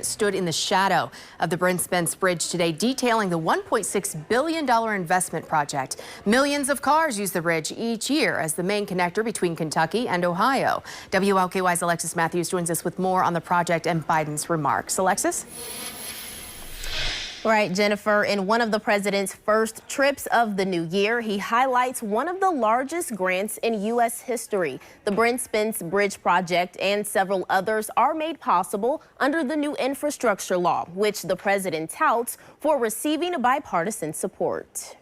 Stood in the shadow of the Brent Spence Bridge today, detailing the $1.6 billion investment project. Millions of cars use the bridge each year as the main connector between Kentucky and Ohio. WLKY's Alexis Matthews joins us with more on the project and Biden's remarks. Alexis? Right, Jennifer, in one of the president's first trips of the new year, he highlights one of the largest grants in U.S. history. The Brent Spence Bridge project and several others are made possible under the new infrastructure law, which the president touts for receiving bipartisan support.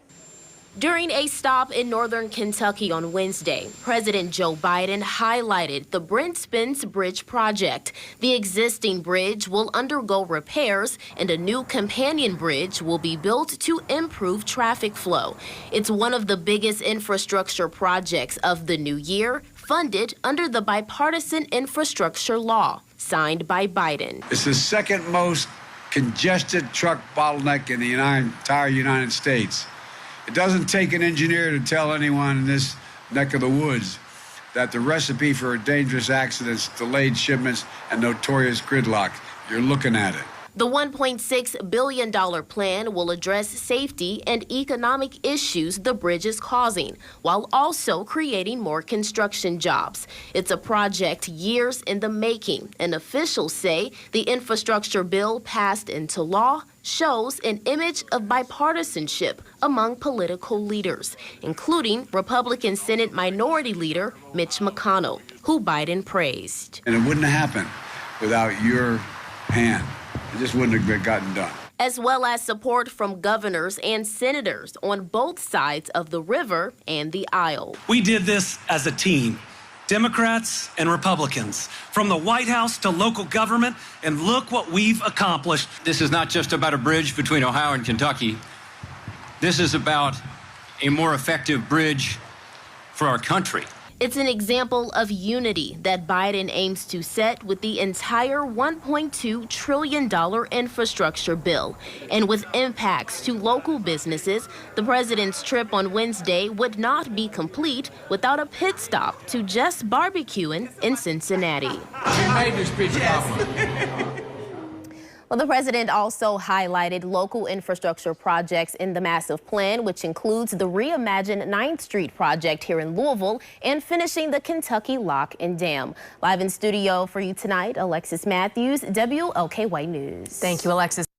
During a stop in northern Kentucky on Wednesday, President Joe Biden highlighted the Brent Spence Bridge project. The existing bridge will undergo repairs and a new companion bridge will be built to improve traffic flow. It's one of the biggest infrastructure projects of the new year, funded under the bipartisan infrastructure law signed by Biden. It's the second most congested truck bottleneck in the entire United States. It doesn't take an engineer to tell anyone in this neck of the woods that the recipe for dangerous accidents, delayed shipments, and notorious gridlock, you're looking at it. The $1.6 billion plan will address safety and economic issues the bridge is causing, while also creating more construction jobs. It's a project years in the making, and officials say the infrastructure bill passed into law shows an image of bipartisanship among political leaders, including Republican Senate Minority Leader Mitch McConnell, who Biden praised. And it wouldn't have happened without your hand. It just wouldn't have gotten done. As well as support from governors and senators on both sides of the river and the aisle. We did this as a team, Democrats and Republicans, from the White House to local government, and look what we've accomplished. This is not just about a bridge between Ohio and Kentucky. This is about a more effective bridge for our country. It's an example of unity that Biden aims to set with the entire $1.2 trillion infrastructure bill. And with impacts to local businesses, the president's trip on Wednesday would not be complete without a pit stop to Just Barbecuing in Cincinnati. Well, the president also highlighted local infrastructure projects in the massive plan, which includes the reimagined 9th Street project here in Louisville and finishing the Kentucky Lock and Dam. Live in studio for you tonight, Alexis Matthews, WLKY News. Thank you, Alexis.